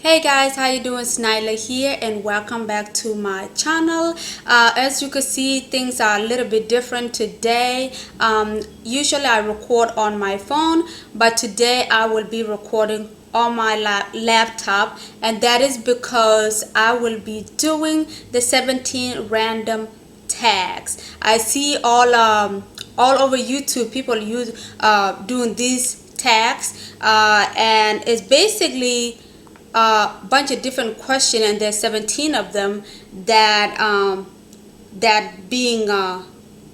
Hey guys, how you doing? It's Nyla here and welcome back to my channel. As you can see, things are a little bit different today. Usually I record on my phone, but today I will be recording on my laptop, and that is because I will be doing the 17 random tags. I see all over YouTube people doing these tags, and it's basically a bunch of different questions, and there's 17 of them that being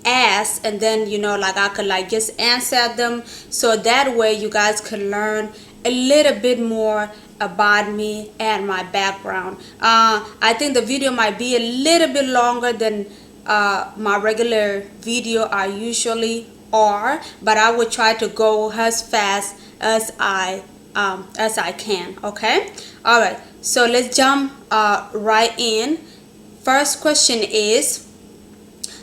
asked, and then like I could like just answer them, so that way you guys can learn a little bit more about me and my background. I think the video might be a little bit longer than my regular video I usually are, but I will try to go as fast as I can. Okay, all right, so let's jump right in. First question is,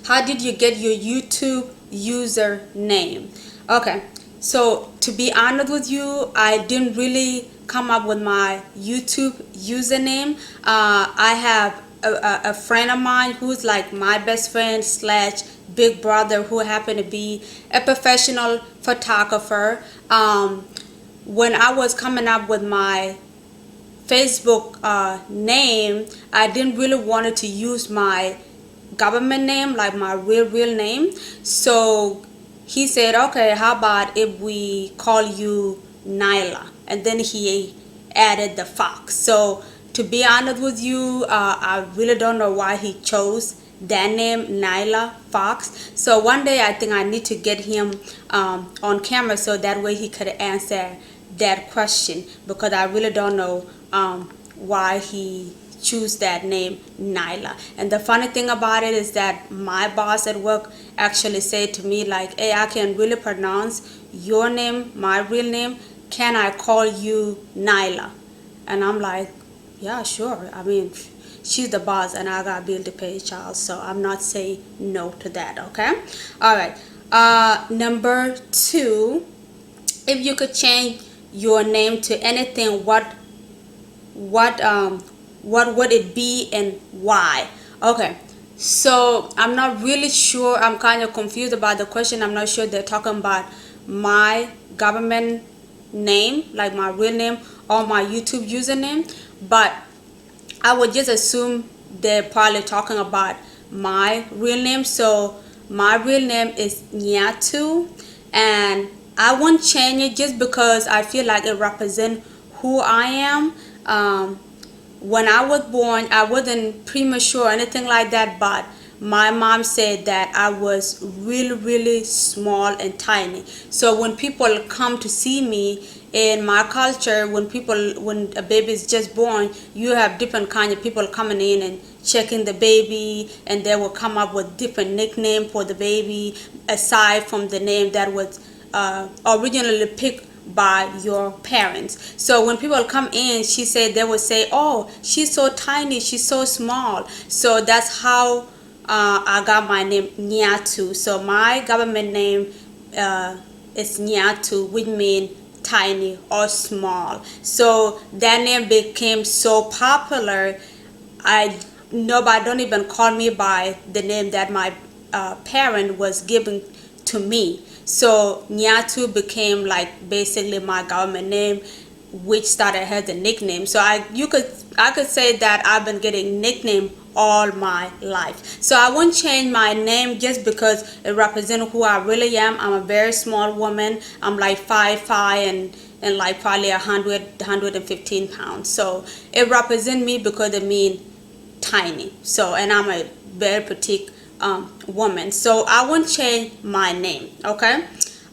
how did you get your YouTube username? Okay, so to be honest with you, I didn't really come up with my YouTube username. I have a friend of mine who's like my best friend slash big brother, who happened to be a professional photographer. When I was coming up with my Facebook name, I didn't really wanted to use my government name, like my real name. So he said, okay, how about if we call you Nyla? And then he added the Fox. So to be honest with you, I really don't know why he chose that name, Nyla Fox. So one day I think I need to get him on camera, so that way he could answer that question, because I really don't know why he choose that name, Nyla. And the funny thing about it is that my boss at work actually said to me like, hey, I can really pronounce your name, my real name, can I call you Nyla? And I'm like, yeah, sure. I mean, she's the boss and I got bill to pay, child, so I'm not saying no to that. Okay, all right. Number two, if you could change your name to anything, what would it be and why? Okay, so I'm not really sure. I'm kind of confused about the question. I'm not sure they're talking about my government name, like my real name, or my YouTube username, but I would just assume they're probably talking about my real name. So my real name is Nyatu, and I won't change it just because I feel like it represents who I am. When I was born, I wasn't premature or anything like that, but my mom said that I was really small and tiny. So when people come to see me in my culture, when a baby is just born, you have different kind of people coming in and checking the baby, and they will come up with different nickname for the baby aside from the name that was originally picked by your parents. So when people come in, she said they would say, oh, she's so tiny, she's so small. So that's how I got my name, Nyatu. So my government name is Nyatu, which means tiny or small. So that name became so popular, nobody don't even call me by the name that my parent was giving to me. So Nyatu became like basically my government name, which started as a nickname. So I could say that I've been getting nickname all my life. So I won't change my name just because it represents who I really am. I'm a very small woman. I'm like 5'5" and like probably 115 pounds. So it represents me because it means tiny. So, and I'm a very petite woman. So I won't change my name. Okay.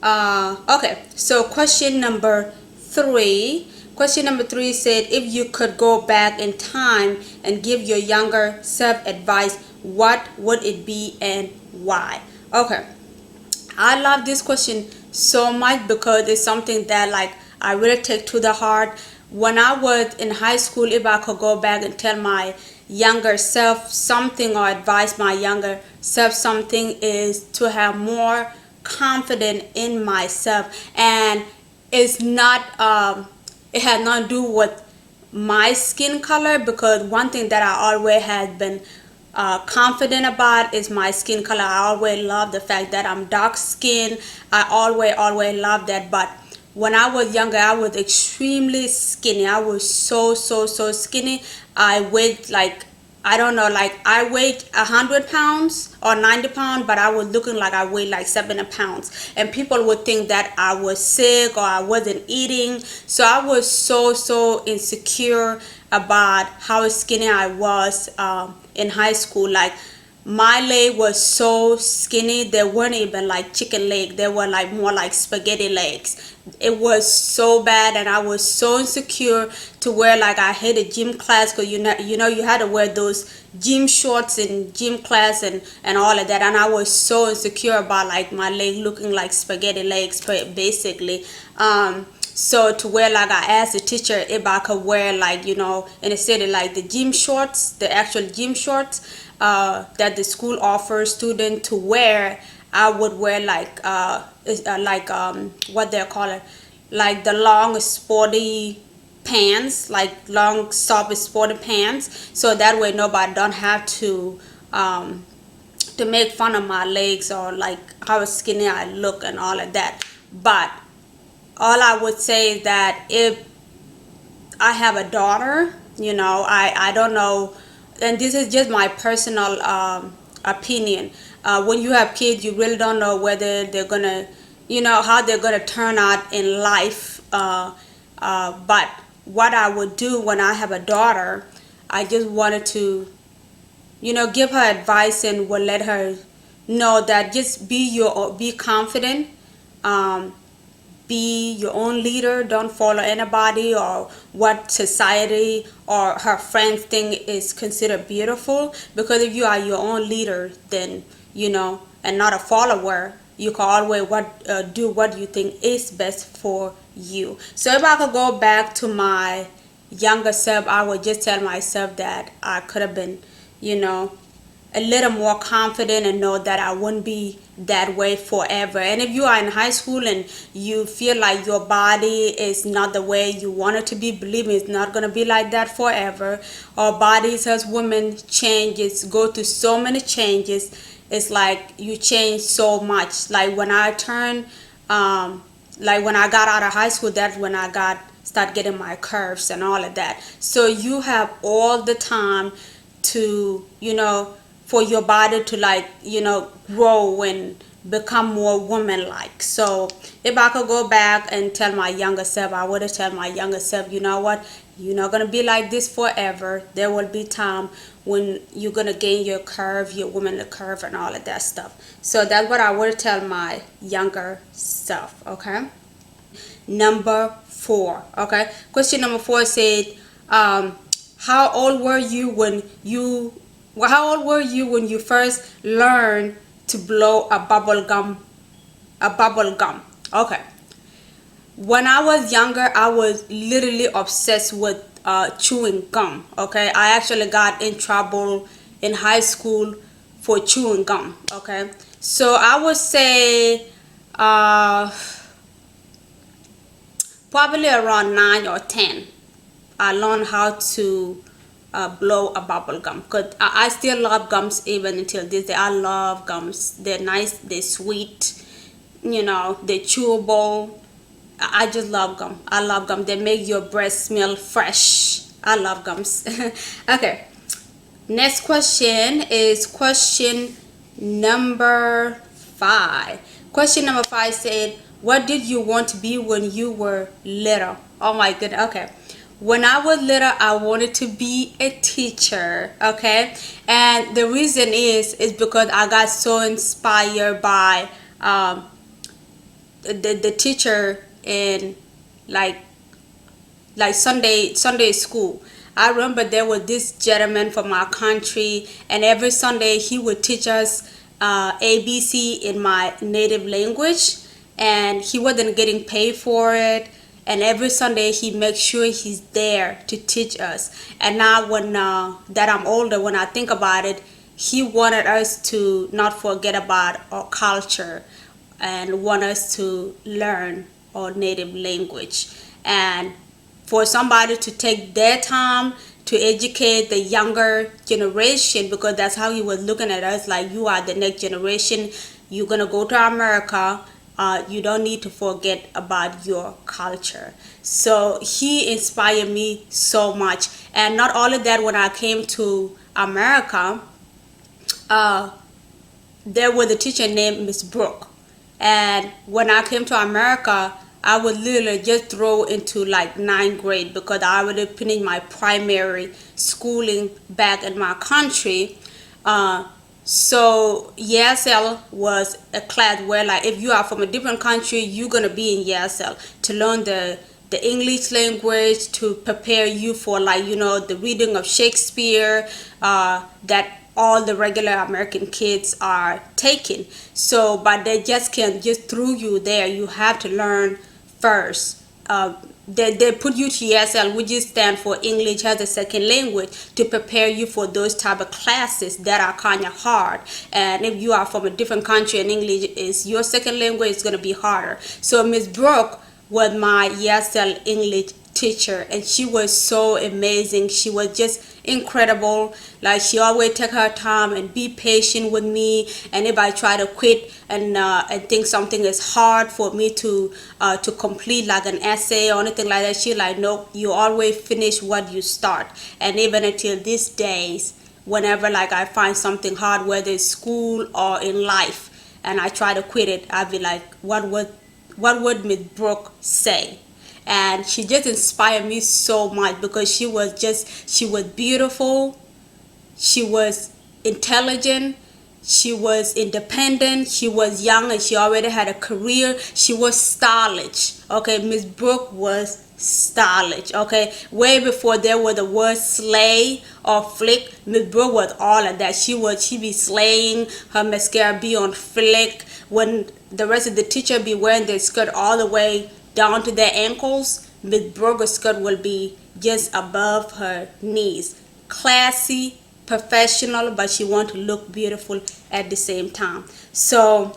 Okay. So question number three. Question number three said, if you could go back in time and give your younger self advice, what would it be and why? Okay. I love this question so much because it's something that like I really take to the heart. When I was in high school, if I could go back and tell my younger self something, or advise my younger self something, is to have more confidence in myself. And it's not it has nothing to do with my skin color, because one thing that I always had been confident about is my skin color. I always love the fact that I'm dark skinned. I always love that. But when I was younger, I was extremely skinny. I was so skinny. I weighed like, I don't know, like I weighed 100 pounds or 90 pounds, but I was looking like I weighed like 70 pounds, and people would think that I was sick or I wasn't eating. So I was so insecure about how skinny I was in high school. Like my leg was so skinny, they weren't even like chicken leg, they were like more like spaghetti legs. It was so bad, and I was so insecure to where like I hated gym class, because you had to wear those gym shorts in gym class and all of that, and I was so insecure about like my leg looking like spaghetti legs basically. So to where like I asked the teacher if I could wear like, in the city, like the gym shorts, the actual gym shorts that the school offers students to wear. I would wear like what they call it, like the long sporty pants, like long soft sporty pants, so that way nobody don't have to make fun of my legs or like how skinny I look and all of that. But all I would say is that if I have a daughter, I don't know, and this is just my personal opinion. When you have kids, you really don't know whether they're gonna, how they're gonna turn out in life. But what I would do when I have a daughter, I just wanted to, give her advice and would let her know that just be confident. Um, be your own leader. Don't follow anybody or what society or her friends think is considered beautiful, because if you are your own leader, then and not a follower, you can always do what you think is best for you. So if I could go back to my younger self, I would just tell myself that I could have been, a little more confident, and know that I wouldn't be that way forever. And if you are in high school and you feel like your body is not the way you want it to be, believe me, it's not going to be like that forever. Our bodies as women changes, go through so many changes. It's like you change so much. Like when I turned, like when I got out of high school, that's when I start getting my curves and all of that. So you have all the time to, for your body to like, grow and become more woman like. So if I could go back and tell my younger self, I would have tell my younger self, you know what, you're not gonna be like this forever. There will be time when you're gonna gain your curve, your woman curve and all of that stuff. So that's what I would tell my younger self. Okay. Number 4. Okay. Question number 4 said, how old were you when you first learned to blow a bubble gum? Okay. When I was younger, I was literally obsessed with chewing gum. Okay. I actually got in trouble in high school for chewing gum. Okay. So I would say probably around 9 or 10, I learned how to blow a bubble gum, because I still love gums even until this day. I love gums. They're nice, they're sweet, they're chewable. I just love gum. I love gum. They make your breath smell fresh. I love gums. Okay. Next question is question number 5. Question number 5 said, what did you want to be when you were little? Oh my goodness. Okay. When I was little, I wanted to be a teacher. Okay. And the reason is because I got so inspired by the teacher in like Sunday school. I remember there was this gentleman from our country, and every Sunday he would teach us ABC in my native language, and he wasn't getting paid for it. And every Sunday he makes sure he's there to teach us. And now when that I'm older, when I think about it, he wanted us to not forget about our culture and want us to learn our native language. And for somebody to take their time to educate the younger generation, because that's how he was looking at us, like, you are the next generation, you're gonna go to America, you don't need to forget about your culture. So he inspired me so much. And not only that, when I came to America, uh, there was a teacher named Miss Brooke. And when I came to America, I was literally just thrown into like ninth grade, because I already finished my primary schooling back in my country. Uh, so ESL was a class where, like, if you are from a different country, you're gonna be in ESL to learn the English language, to prepare you for, like, the reading of Shakespeare, that all the regular American kids are taking. So, but they just can't just throw you there. You have to learn first. They put you to ESL, which is stand for English as a second language, to prepare you for those type of classes that are kind of hard. And if you are from a different country and English is your second language, it's going to be harder. So Miss Brooke was my ESL English teacher, and she was so amazing. She was just incredible. Like, she always take her time and be patient with me. And if I try to quit and think something is hard for me to complete, like an essay or anything like that, she like, no, you always finish what you start. And even until these days, whenever, like, I find something hard, whether it's school or in life, and I try to quit it, I'll be like, what would Miss Brooke say? And she just inspired me so much, because she was beautiful, she was intelligent, she was independent, she was young, and she already had a career. She was stylish. Okay, Miss Brooke was stylish. Okay, way before there was the word slay or flick, Miss Brooke was all of that. She be slaying, her mascara be on flick, when the rest of the teacher be wearing their skirt all the way down to their ankles, Miss Brooke's skirt will be just above her knees. Classy, professional, but she wanted to look beautiful at the same time. So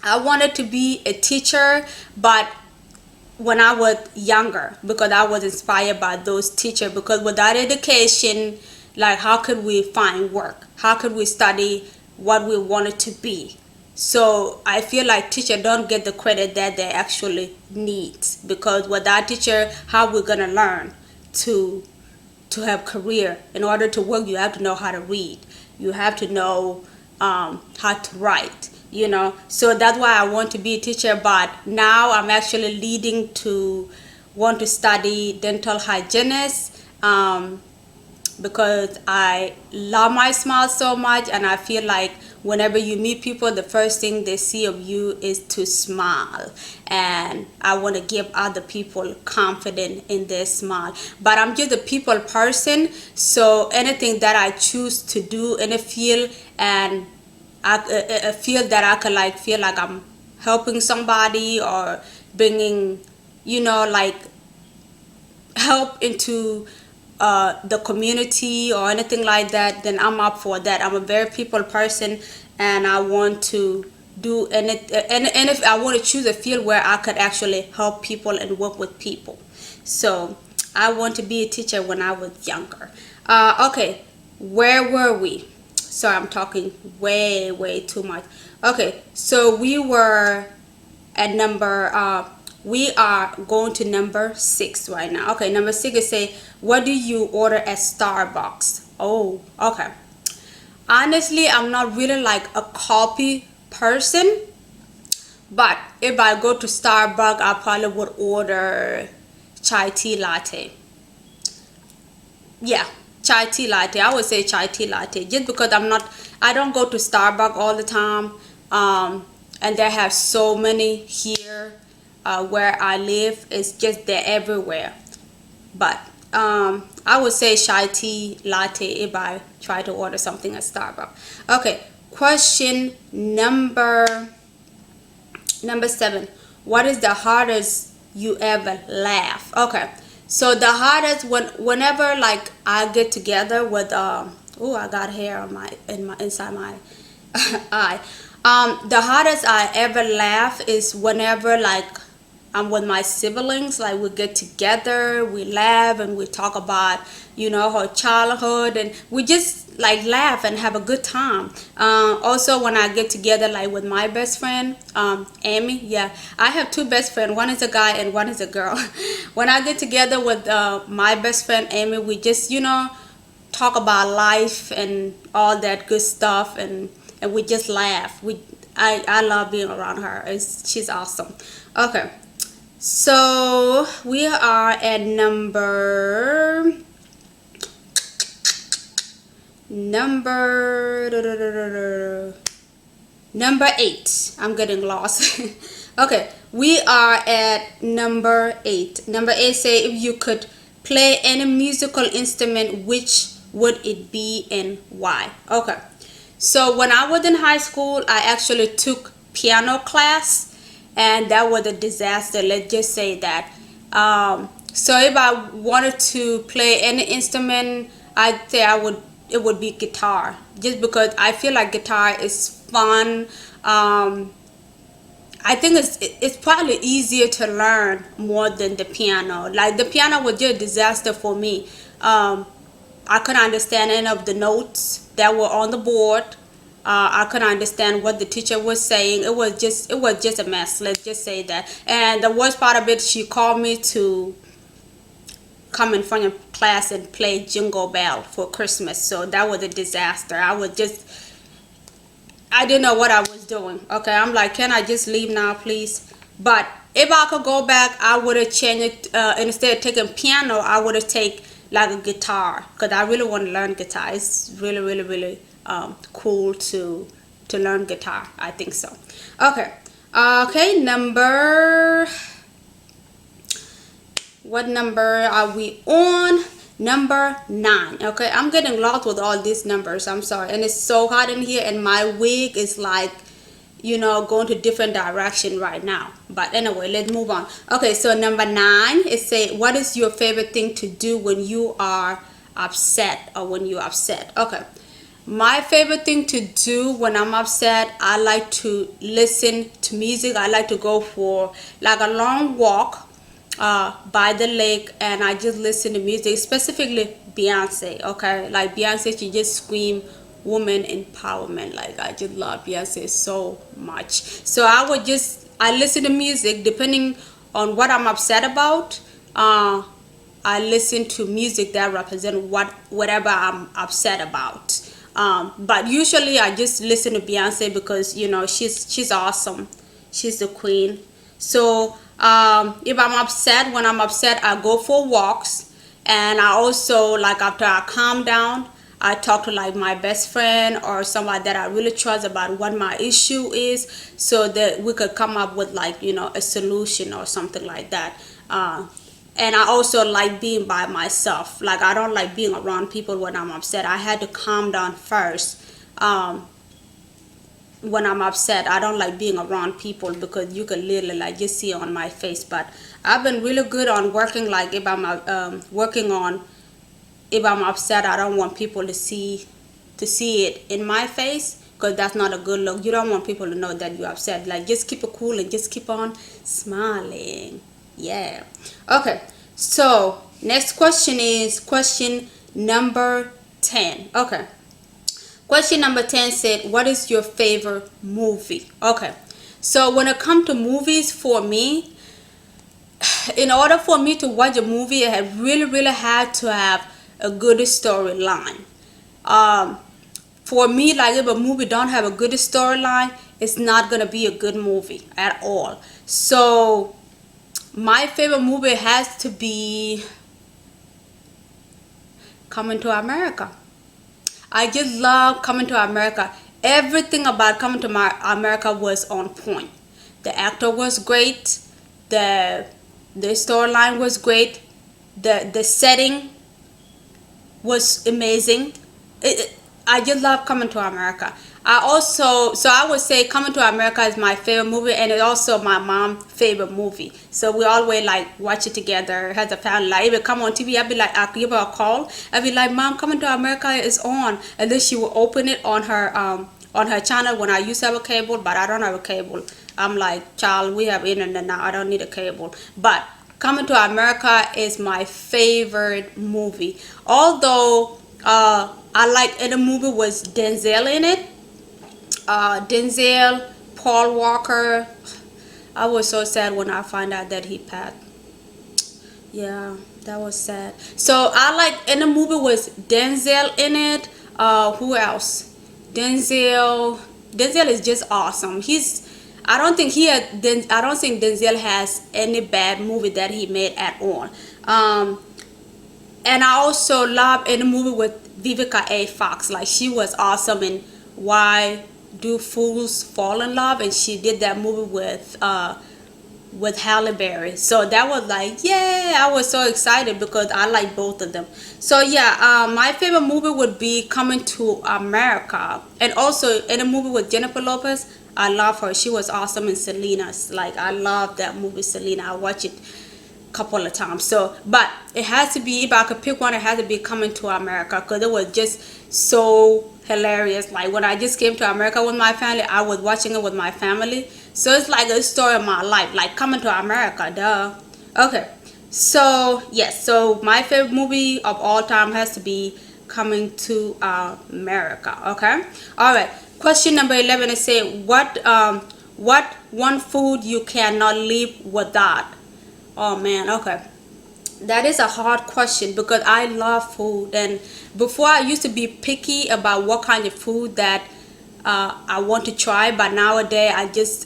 I wanted to be a teacher, but when I was younger, because I was inspired by those teachers, because without education, like, how could we find work? How could we study what we wanted to be? So I feel like teachers don't get the credit that they actually need, because without teacher, how we're gonna learn to have career? In order to work, you have to know how to read. You have to know how to write. So that's why I want to be a teacher. But now I'm actually leading to want to study dental hygienist. Because I love my smile so much, and I feel like whenever you meet people, the first thing they see of you is to smile, and I want to give other people confidence in their smile. But I'm just a people person, so anything that I choose to do in a field, and a field that I could feel like I'm helping somebody or bringing, like, help into the community or anything like that, then I'm up for that. I'm a very people person, and I want to do anything. And if I want to choose a field where I could actually help people and work with people, so I want to be a teacher when I was younger. Okay, where were we? Sorry, I'm talking way too much. Okay, so we were at we are going to number 6 right now. Okay, number 6 is say, what do you order at Starbucks? Oh, okay. Honestly, I'm not really like a coffee person, but if I go to Starbucks, I probably would order chai tea latte. Yeah, chai tea latte. I would say chai tea latte, just because I don't go to Starbucks all the time. And they have so many here where I live. It's just they're everywhere. But I would say chai tea latte if I try to order something at Starbucks. Okay, question number 7. What is the hardest you ever laugh? Okay, so the hardest whenever like I get together with oh, I got hair on my inside my eye. The hardest I ever laugh is whenever like I'm with my siblings. Like we get together, we laugh, and we talk about, her childhood, and we just like laugh and have a good time. Also, when I get together, like with my best friend, Amy. Yeah, I have two best friends. One is a guy and one is a girl. When I get together with my best friend Amy, we just talk about life and all that good stuff, and we just laugh. I love being around her. She's awesome. Okay. So we are at number 8. I'm getting lost. Okay, we are at number 8. Number 8 say, if you could play any musical instrument, which would it be and why? Okay. So when I was in high school, I actually took piano class, and that was a disaster. Let's just say that. So if I wanted to play any instrument, I'd say it would be guitar, just because I feel like guitar is fun. I think it's probably easier to learn more than the piano. Like the piano was just a disaster for me. I couldn't understand any of the notes that were on the board. I couldn't understand what the teacher was saying. It was just a mess. Let's just say that. And the worst part of it, she called me to come in front of class and play Jingle Bell for Christmas. So that was a disaster. I didn't know what I was doing. Okay, I'm like, can I just leave now, please? But if I could go back, I would have changed it. Instead of taking piano, I would have taken like a guitar, because I really want to learn guitar. It's really, really, really cool to learn guitar. I think so. Okay. Okay, what number are we on? Number 9. Okay, I'm getting lost with all these numbers. I'm sorry. And it's so hot in here, and my wig is like, going to different direction right now. But anyway, let's move on. Okay, so number 9 is say, what is your favorite thing to do when you are upset or when you're upset? Okay. My favorite thing to do when I'm upset, I like to listen to music. I like to go for like a long walk by the lake, and I just listen to music, specifically Beyonce. Okay, like Beyonce, she just scream woman empowerment. Like I just love Beyonce so much. So I listen to music depending on what I'm upset about. I listen to music that represent whatever I'm upset about. But usually I just listen to Beyonce because she's awesome. She's the queen. So if when I'm upset, I go for walks, and I also, like, after I calm down, I talk to like my best friend or somebody that I really trust about what my issue is, so that we could come up with like a solution or something like that. And I also like being by myself. Like I don't like being around people when I'm upset. I had to calm down first. When I'm upset, I don't like being around people, because you can literally like just see it on my face. But I've been really good on working, like if I'm upset, I don't want people to see it in my face, because that's not a good look. You don't want people to know that you're upset. Like just keep it cool and just keep on smiling. Yeah. Okay, so next question is question number 10. Okay, question number 10 said, what is your favorite movie? Okay, so when it comes to movies, for me, in order for me to watch a movie, I have really had to have a good storyline. For me, like if a movie don't have a good storyline, it's not gonna be a good movie at all. So my favorite movie has to be Coming to America. I just love Coming to America. Everything about Coming to America was on point. The actor was great. The storyline was great. The setting was amazing. I just love Coming to America. I would say Coming to America is my favorite movie, and it's also my mom's favorite movie. So we always like watch it together as a family. Like if it come on TV, I'll give her a call. I'd be like, Mom, Coming to America is on, and then she will open it on her channel when I used to have a cable, but I don't have a cable I'm like, child, we have internet now, I don't need a cable. But Coming to America is my favorite movie. Although I like in the movie was Denzel in it. Denzel, Paul Walker. I was so sad when I found out that he passed. Yeah, that was sad. So I like in the movie was Denzel in it. Who else? Denzel. Denzel is just awesome. He's. I don't think he had. I don't think Denzel has any bad movie that he made at all. And I also love in the movie with Vivica A. Fox. Like she was awesome in Why Do Fools Fall in Love, and she did that movie with Halle Berry. So that was like, yeah, I was so excited because I like both of them. So yeah, my favorite movie would be Coming to America, and also in a movie with Jennifer Lopez. I love her. She was awesome in Selena's. Like I love that movie, Selena. I watch it couple of times. So but it has to be, if I could pick one, it has to be Coming to America, because it was just so hilarious. Like when I just came to America with my family, I was watching it with my family, so it's like a story of my life, like Coming to America, duh. Okay, so yes, so my favorite movie of all time has to be Coming to America. Okay, all right, question number 11 is saying what one food you cannot live without. Oh man, okay. That is a hard question because I love food, and before I used to be picky about what kind of food that I want to try, but nowadays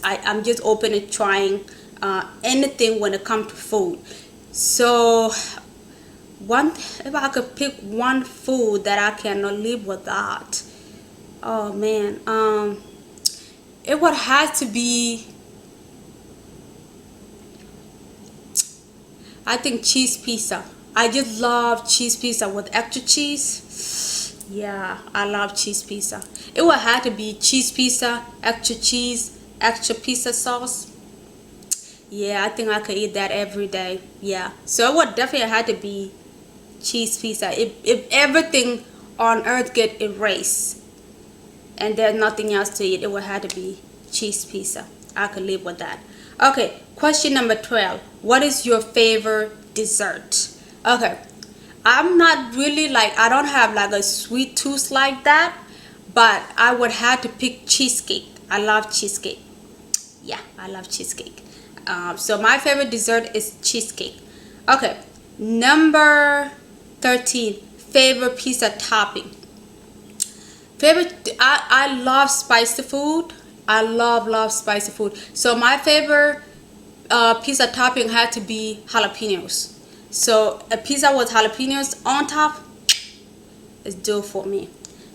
I'm just open to trying anything when it comes to food. So one, if I could pick one food that I cannot live without, oh man, it would have to be, I think, cheese pizza. I just love cheese pizza with extra cheese. Yeah, I love cheese pizza. It would have to be cheese pizza, extra cheese, extra pizza sauce. Yeah, I think I could eat that every day. Yeah, so it would definitely have to be cheese pizza. If everything on earth get erased and there's nothing else to eat, it would have to be cheese pizza. I could live with that. Okay, question number 12. What is your favorite dessert? Okay, I'm not really like, I don't have like a sweet tooth like that, but I would have to pick cheesecake. I love cheesecake. Yeah, I love cheesecake. So my favorite dessert is cheesecake. Okay, number 13. Favorite pizza topping. I love spicy food. I love spicy food. So my favorite pizza topping had to be jalapenos. So a pizza with jalapenos on top is due for me.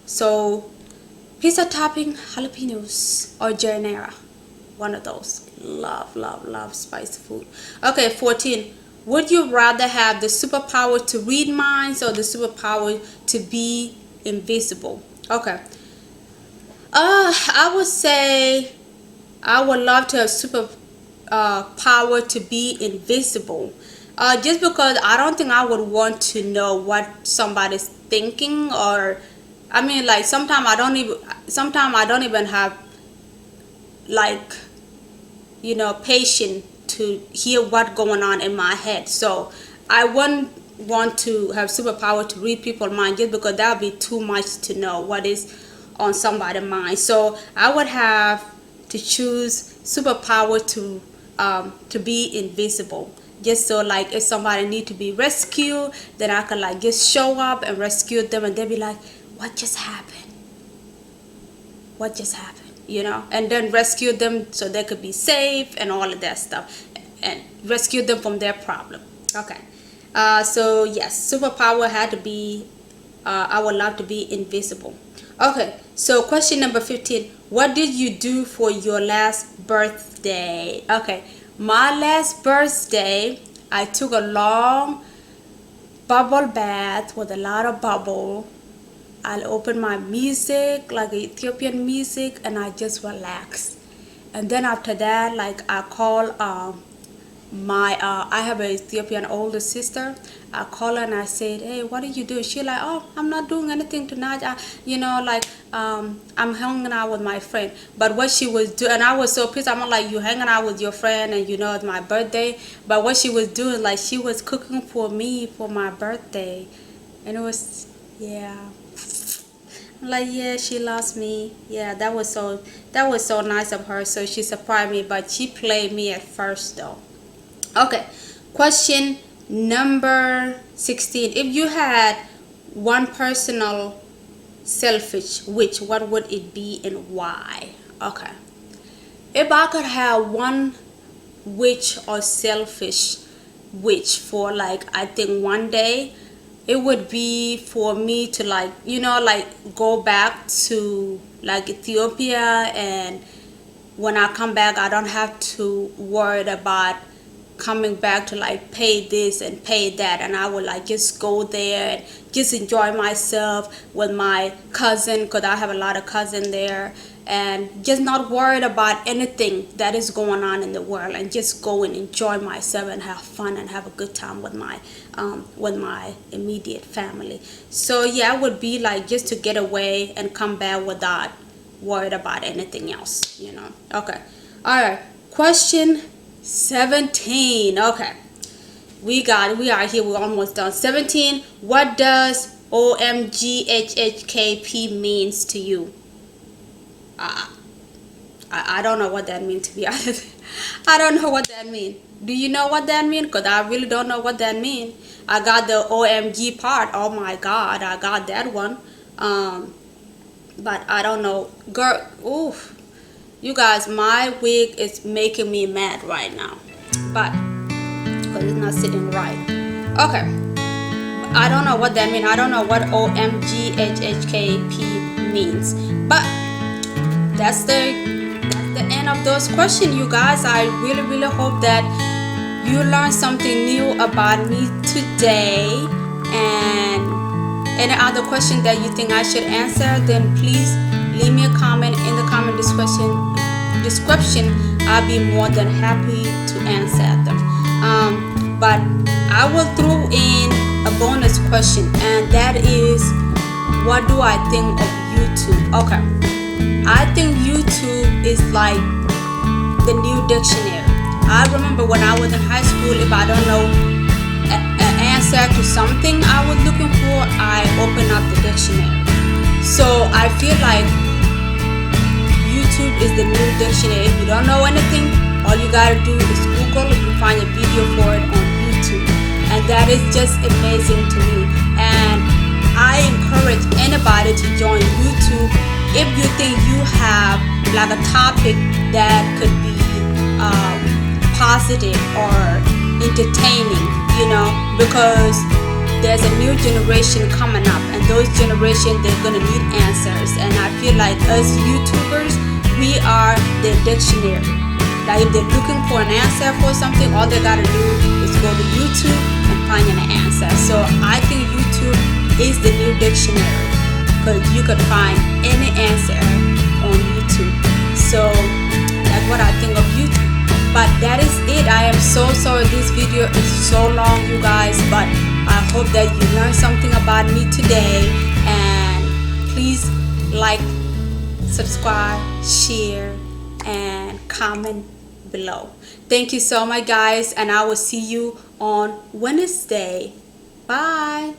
So pizza topping, jalapenos or giardiniera, one of those. Love spicy food. Okay, 14. Would you rather have the superpower to read minds or the superpower to be invisible? Okay. I would say I would love to have super power to be invisible. Just because I don't think I would want to know what somebody's thinking, or I mean, like sometimes I don't even have, like, patience to hear what's going on in my head. So I wouldn't want to have superpower to read people's mind, just because that would be too much to know what is on somebody's mind. So I would have to choose superpower to be invisible, just so like if somebody need to be rescued, then I can like just show up and rescue them, and they'll be like, what just happened, and then rescue them so they could be safe and all of that stuff, and rescue them from their problem. Okay, so yes, superpower had to be, I would love to be invisible. Okay, so question number 15. What did you do for your last birthday? Okay, my last birthday, I took a long bubble bath with a lot of bubble. I'll open my music, like Ethiopian music, and I just relax. And then after that, like I call my I have an Ethiopian older sister. I called her and I said, "Hey, what are you doing?" She like, "Oh, I'm not doing anything tonight. I'm hanging out with my friend." But what she was doing, and I was so pissed. I'm like, "You hanging out with your friend, and it's my birthday." But what she was doing, like, she was cooking for me for my birthday, and it was, yeah. I'm like, yeah, she loves me. Yeah, that was so nice of her. So she surprised me, but she played me at first though. Okay, question number 16. If you had one personal selfish wish, what would it be and why? Okay. If I could have one wish or selfish wish for, like, I think one day, it would be for me to, like, go back to, like, Ethiopia, and when I come back I don't have to worry about coming back to, like, pay this and pay that, and I would, like, just go there and just enjoy myself with my cousin, because I have a lot of cousin there, and just not worried about anything that is going on in the world, and just go and enjoy myself and have fun and have a good time with my immediate family. So yeah, it would be like just to get away and come back without worried about anything else. Okay. All right. Question 17. Okay. We are here. We're almost done. 17. What does OMGHHKP means to you? I don't know what that means, to be honest. I don't know what that means. Do you know what that means? Because I really don't know what that means. I got the OMG part. Oh my God, I got that one. But I don't know. Girl, oof. You guys, my wig is making me mad right now. But, because it's not sitting right. Okay. I don't know what that means. I don't know what OMGHHKP means. But that's the end of those questions, you guys. I really, really hope that you learned something new about me today. And any other question that you think I should answer, then please leave me a comment in the comment description. I'll be more than happy to answer them. But I will throw in a bonus question, and that is, what do I think of YouTube? Okay. I think YouTube is like the new dictionary. I remember when I was in high school, if I don't know an answer to something I was looking for, I open up the dictionary. So I feel like YouTube is the new dictionary. If you don't know anything, all you gotta do is Google. You find a video for it on YouTube, and that is just amazing to me. And I encourage anybody to join YouTube if you think you have, like, a topic that could be positive or entertaining, because there's a new generation coming up, and those generations, they're gonna need answers. And I feel like us YouTubers, we are the dictionary. Like, if they're looking for an answer for something, all they gotta do is go to YouTube and find an answer. So I think YouTube is the new dictionary, because you could find any answer on YouTube. So that's what I think of YouTube. But that is it. I am so sorry this video is so long, you guys, but I hope that you learned something about me today. And please like, subscribe, share, and comment below. Thank you so much, guys, and I will see you on Wednesday. Bye.